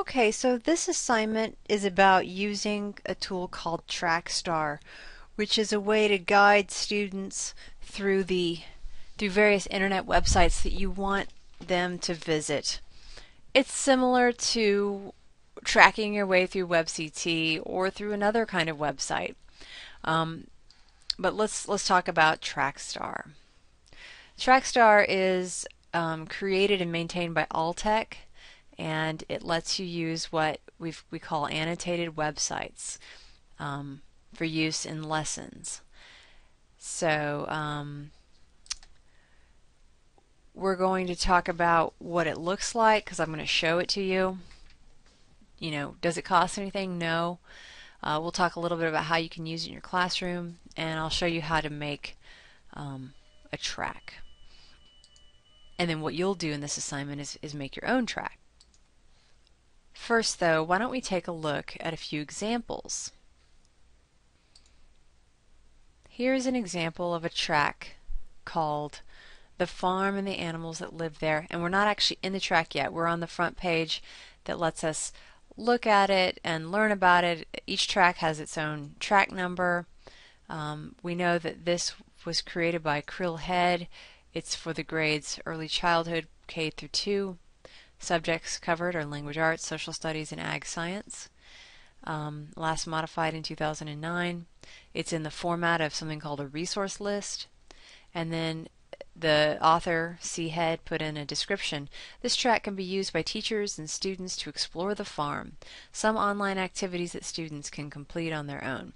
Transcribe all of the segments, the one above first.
Okay, so this assignment is about using a tool called Trackstar, which is a way to guide students through various internet websites that you want them to visit. It's similar to tracking your way through WebCT or through another kind of website. Um, but let's talk about Trackstar. Trackstar is created and maintained by Alltech, and it lets you use what we call annotated websites for use in lessons. So we're going to talk about what it looks like because I'm going to show it to you. Does it cost anything? No. We'll talk a little bit about how you can use it in your classroom, and I'll show you how to make a track. And then what you'll do in this assignment is make your own track. First, though, why don't we take a look at a few examples. Here's an example of a track called The Farm and the Animals That Live There. And we're not actually in the track yet. We're on the front page that lets us look at it and learn about it. Each track has its own track number. We know that this was created by Krill Head. It's for the grades early childhood, K through 2. Subjects covered are language arts, social studies, and ag science. Last modified in 2009. It's in the format of something called a resource list. And then the author, C. Head, put in a description. This track can be used by teachers and students to explore the farm. Some online activities that students can complete on their own.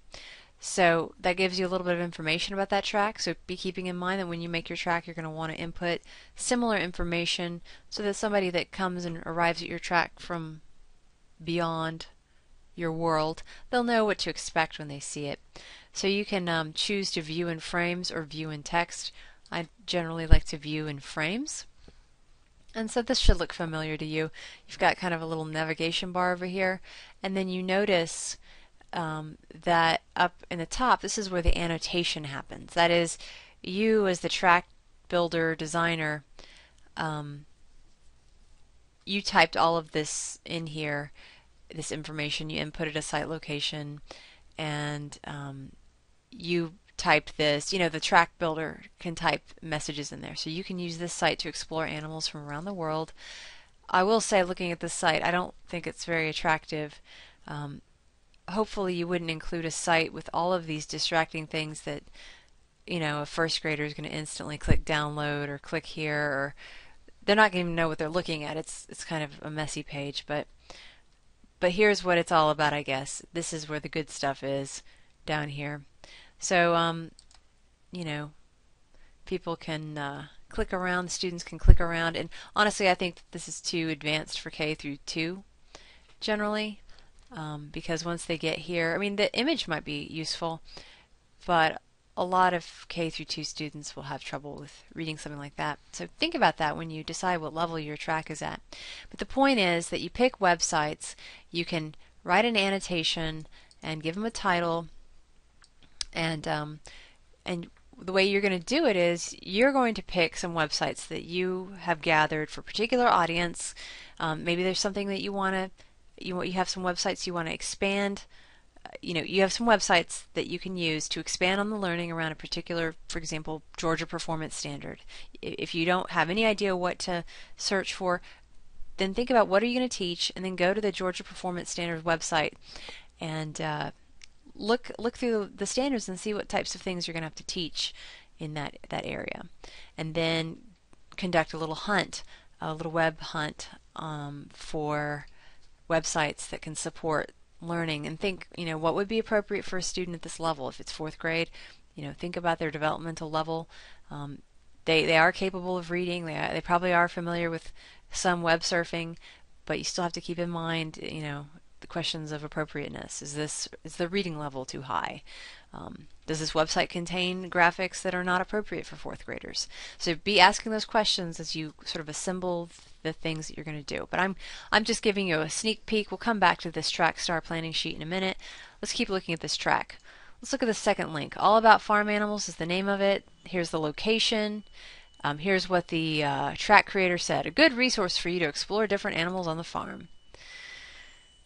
So that gives you a little bit of information about that track. So be keeping in mind that when you make your track, you're going to want to input similar information so that somebody that comes and arrives at your track from beyond your world, they'll know what to expect when they see it. So you can choose to view in frames or view in text. I generally like to view in frames. And so this should look familiar to you. You've got kind of a little navigation bar over here, and then you notice that up in the top, this is where the annotation happens. That is, you as the track builder, designer, you typed all of this in here, this information, you inputted a site location, and you typed this. The track builder can type messages in there. So you can use this site to explore animals from around the world. I will say, looking at this site, I don't think it's very attractive. Hopefully you wouldn't include a site with all of these distracting things that a first grader is going to instantly click download or click here, or they're not going to know what they're looking at. It's kind of a messy page, but here's what it's all about, I guess. This is where the good stuff is, down here. So people can click around, the students can click around, and honestly I think that this is too advanced for K through 2 generally. Because once they get here, the image might be useful, but a lot of K through 2 students will have trouble with reading something like that. So think about that when you decide what level your track is at. But the point is that you pick websites, you can write an annotation and give them a title, and the way you're going to do it is you're going to pick some websites that you have gathered for a particular audience. Maybe there's something that you have some websites you want to expand. You have some websites that you can use to expand on the learning around a particular, for example, Georgia Performance Standard. If you don't have any idea what to search for, then think about what are you going to teach, and then go to the Georgia Performance Standards website and look through the standards and see what types of things you're going to have to teach in that area, and then conduct a little hunt, a little web hunt for websites that can support learning, and think, what would be appropriate for a student at this level. If it's 4th grade, think about their developmental level. They are capable of reading. They probably are familiar with some web surfing, but you still have to keep in mind, the questions of appropriateness. Is the reading level too high? Does this website contain graphics that are not appropriate for 4th graders? So be asking those questions as you sort of assemble the things that you're going to do. But I'm just giving you a sneak peek. We'll come back to this Trackstar planning sheet in a minute. Let's keep looking at this track. Let's look at the second link. All About Farm Animals is the name of it. Here's the location. Here's what the track creator said. A good resource for you to explore different animals on the farm.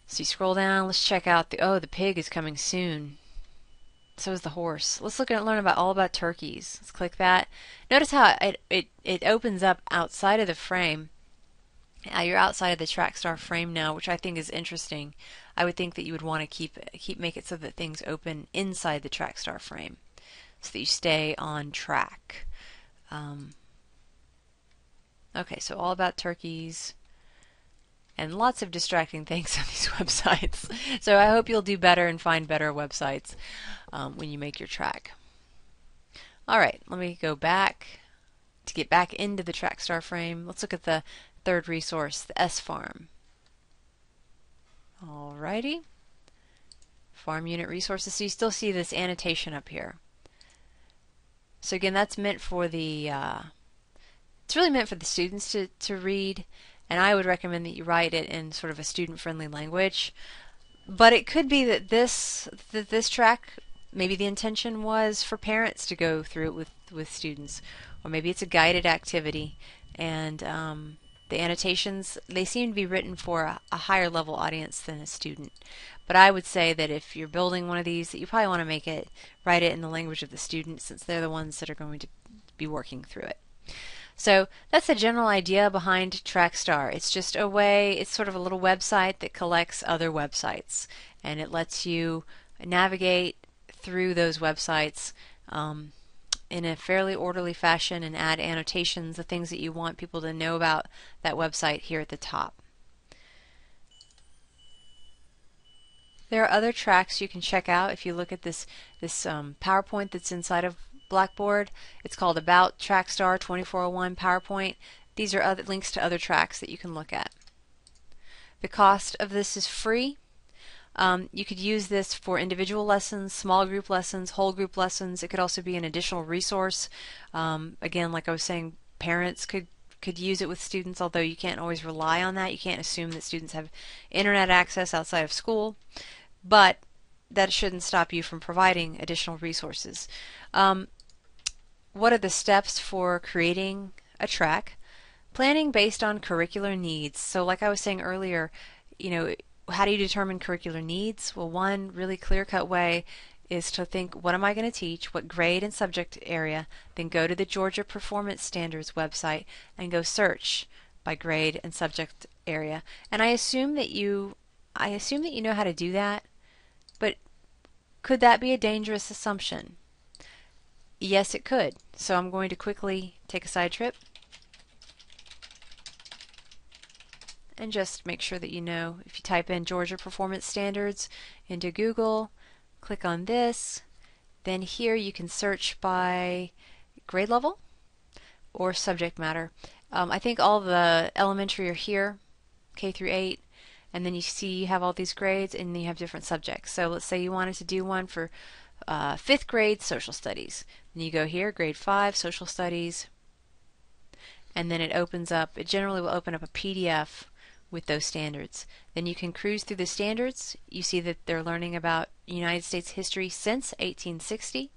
So you scroll down, let's check out the pig is coming soon. So is the horse. Let's learn about all about turkeys. Let's click that. Notice how it opens up outside of the frame. You're outside of the Trackstar frame now, which I think is interesting. I would think that you would want to make it so that things open inside the Trackstar frame, so that you stay on track. Okay, so all about turkeys and lots of distracting things on these websites. So I hope you'll do better and find better websites when you make your track. All right, let me go back to get back into the Trackstar frame. Let's look at the third resource, the S farm. Alrighty, farm unit resources. So you still see this annotation up here. So again, that's meant for the it's really meant for the students to read, and I would recommend that you write it in sort of a student-friendly language. But it could be that this track, maybe the intention was for parents to go through it with students, or maybe it's a guided activity, and the annotations, they seem to be written for a higher level audience than a student. But I would say that if you're building one of these, that you probably want to write it in the language of the student, since they're the ones that are going to be working through it. So that's the general idea behind Trackstar. It's just a way, it's sort of a little website that collects other websites, and it lets you navigate through those websites in a fairly orderly fashion and add annotations, the things that you want people to know about that website here at the top. There are other tracks you can check out if you look at this PowerPoint that's inside of Blackboard. It's called About Trackstar 2401 PowerPoint. These are other links to other tracks that you can look at. The cost of this is free. You could use this for individual lessons, small group lessons, whole group lessons. It could also be an additional resource. Again, like I was saying, parents could use it with students, although you can't always rely on that. You can't assume that students have internet access outside of school, but that shouldn't stop you from providing additional resources. What are the steps for creating a track? Planning based on curricular needs. So like I was saying earlier, how do you determine curricular needs? Well, one really clear-cut way is to think, what am I going to teach? What grade and subject area? Then go to the Georgia Performance Standards website and go search by grade and subject area. And I assume that you know how to do that, but could that be a dangerous assumption? Yes, it could. So I'm going to quickly take a side trip and just make sure that you know, if you type in Georgia Performance Standards into Google, click on this, then here you can search by grade level or subject matter. I think all the elementary are here, K through 8, and then you see you have all these grades and you have different subjects. So let's say you wanted to do one for 5th grade social studies. Then you go here, grade 5 social studies, and then it generally will open up a PDF with those standards. Then you can cruise through the standards. You see that they're learning about United States history since 1860.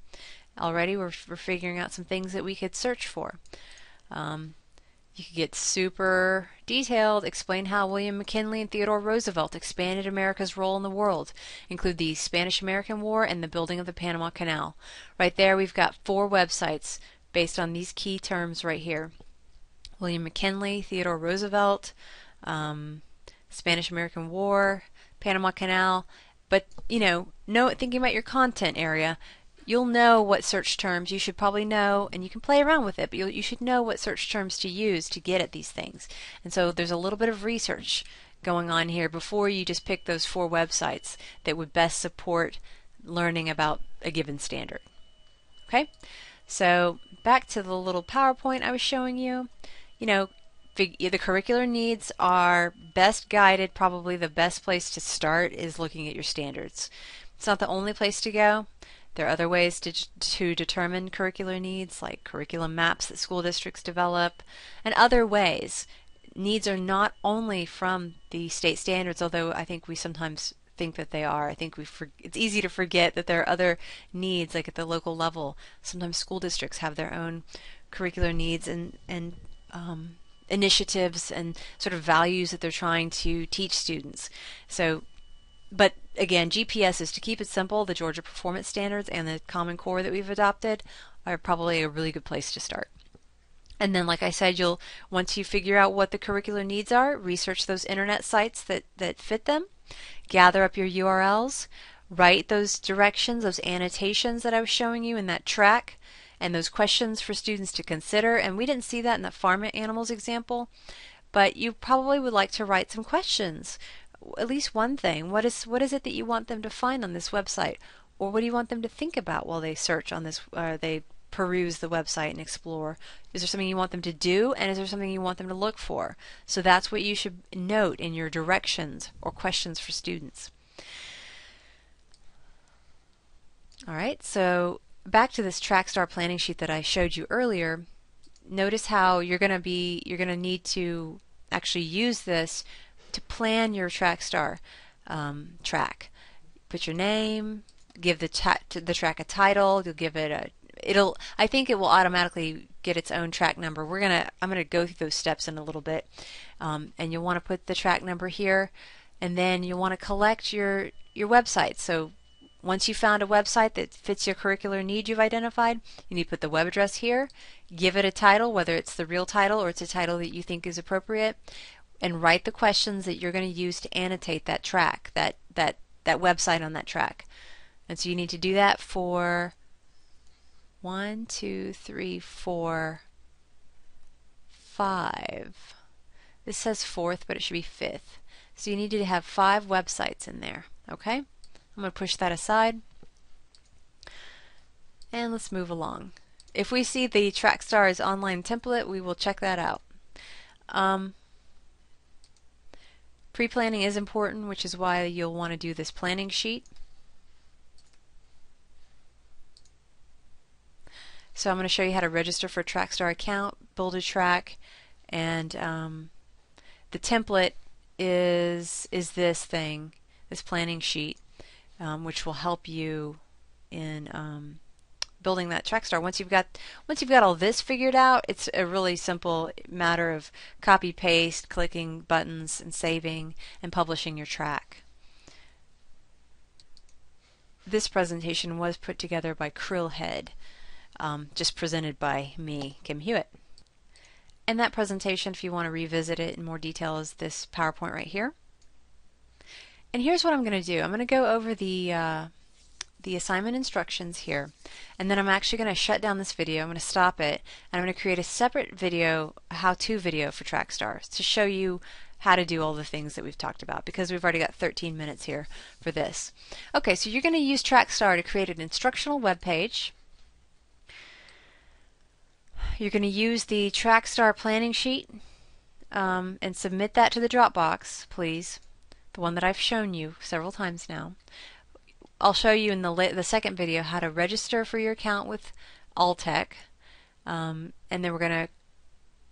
Already we're figuring out some things that we could search for. You could get super detailed, explain how William McKinley and Theodore Roosevelt expanded America's role in the world, include the Spanish-American War and the building of the Panama Canal. Right there we've got 4 websites based on these key terms right here. William McKinley, Theodore Roosevelt, Spanish-American War, Panama Canal. But thinking about your content area, you'll know what search terms you should probably know, and you can play around with it, but you should know what search terms to use to get at these things. And so there's a little bit of research going on here before you just pick those 4 websites that would best support learning about a given standard. Okay, so back to the little PowerPoint I was showing you. The curricular needs are best guided. Probably the best place to start is looking at your standards. It's not the only place to go. There are other ways to determine curricular needs, like curriculum maps that school districts develop, and other ways. Needs are not only from the state standards, although I think we sometimes think that they are. I think it's easy to forget that there are other needs, like at the local level. Sometimes school districts have their own curricular needs and initiatives and sort of values that they're trying to teach students. So But again, GPS is to keep it simple. The Georgia Performance Standards and the Common Core that we've adopted are probably a really good place to start. And then, like I said, once you figure out what the curricular needs are, research those internet sites that fit them, gather up your URLs, write those directions, those annotations that I was showing you in that track, and those questions for students to consider. And we didn't see that in the farm animals example, but you probably would like to write some questions. At least one thing. What is it that you want them to find on this website? Or what do you want them to think about while they search on this, they peruse the website and explore? Is there something you want them to do, and is there something you want them to look for? So that's what you should note in your directions or questions for students. All right, so back to this Trackstar planning sheet that I showed you earlier. Notice how you're going to need to actually use this to plan your Trackstar track. Put your name, give the track a title. You'll give it I think it will automatically get its own track number. I'm gonna go through those steps in a little bit, and you'll want to put the track number here, and then you'll want to collect your website. So once you found a website that fits your curricular need you've identified, you need to put the web address here, give it a title, whether it's the real title or it's a title that you think is appropriate, and write the questions that you're going to use to annotate that track, that website on that track. And so you need to do that for 1, 2, 3, 4, 5. This says fourth, but it should be fifth. So you need to have 5 websites in there. Okay? I'm going to push that aside. And let's move along. If we see the Trackstar's online template, we will check that out. Pre-planning is important, which is why you'll want to do this planning sheet. So I'm going to show you how to register for a Trackstar account, build a track, and the template is this thing, this planning sheet, which will help you in building that Trackstar. Once you've got all this figured out, it's a really simple matter of copy paste, clicking buttons, and saving and publishing your track. This presentation was put together by Krillhead, just presented by me, Kim Hewitt. And that presentation, if you want to revisit it in more detail, is this PowerPoint right here. And here's what I'm going to do. I'm going to go over the assignment instructions here, and then I'm actually going to shut down this video. I'm going to stop it, and I'm going to create a separate video, a how-to video for Trackstar to show you how to do all the things that we've talked about, because we've already got 13 minutes here for this. Okay, so you're going to use Trackstar to create an instructional web page. You're going to use the Trackstar planning sheet and submit that to the Dropbox, please, the one that I've shown you several times now. I'll show you in the second video how to register for your account with Alltech, and then we're going to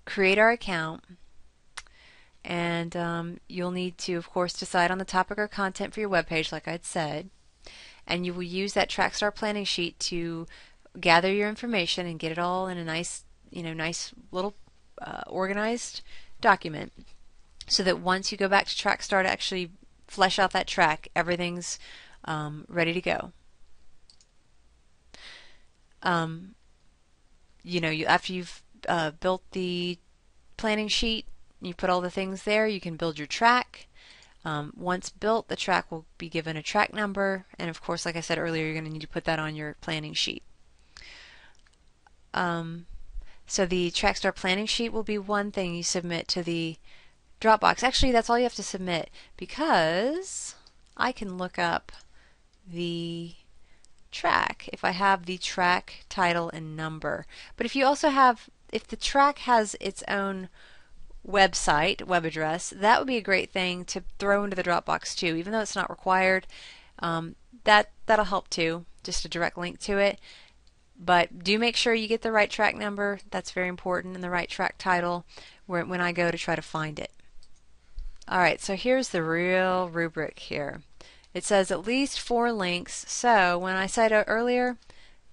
create our account, and you'll need to, of course, decide on the topic or content for your web page, like I'd said, and you will use that Trackstar planning sheet to gather your information and get it all in a nice little organized document, so that once you go back to Trackstar to actually flesh out that track, everything's ready to go. After you've built the planning sheet, you put all the things there, you can build your track. Once built, the track will be given a track number, and of course, like I said earlier, you're going to need to put that on your planning sheet. So the Trackstar planning sheet will be one thing you submit to the Dropbox. Actually, that's all you have to submit, because I can look up the track if I have the track title and number. But if the track has its own website, web address, that would be a great thing to throw into the Dropbox too, even though it's not required. That'll help too, just a direct link to it. But do make sure you get the right track number. That's very important, and the right track title when I go to try to find it. Alright, so here's the real rubric here. It says at least 4 links. So when I said earlier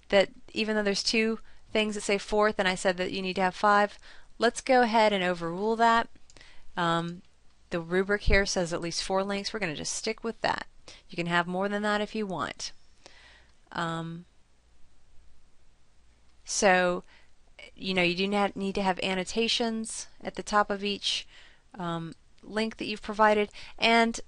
that even though there's 2 things that say fourth, and I said that you need to have 5, let's go ahead and overrule that. The rubric here says at least 4 links. We're going to just stick with that. You can have more than that if you want. Um, so, you know, you do not need to have annotations at the top of each link that you've provided, and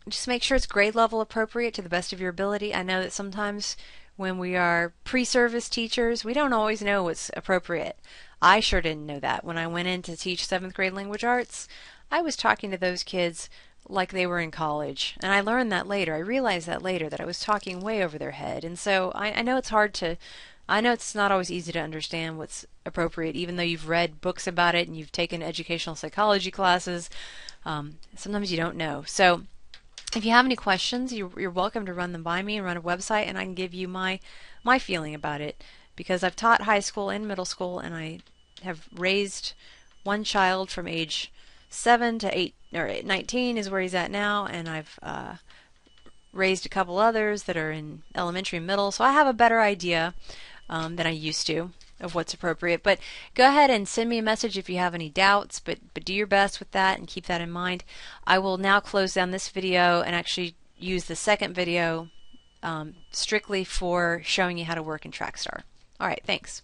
just make sure it's grade level appropriate to the best of your ability. I know that sometimes when we are pre-service teachers, we don't always know what's appropriate. I sure didn't know that. When I went in to teach 7th grade language arts, I was talking to those kids like they were in college. And I learned that later. I realized that later, that I was talking way over their head. And so I know it's hard to, I know it's not always easy to understand what's appropriate, even though you've read books about it and you've taken educational psychology classes. Sometimes you don't know. So if you have any questions, you're welcome to run them by me and run a website, and I can give you my feeling about it, because I've taught high school and middle school, and I have raised one child from age 7 to 8 or 19 is where he's at now, and I've raised a couple others that are in elementary and middle, so I have a better idea than I used to of what's appropriate. But go ahead and send me a message if you have any doubts, but do your best with that and keep that in mind. I will now close down this video and actually use the second video strictly for showing you how to work in Trackstar. Alright, thanks.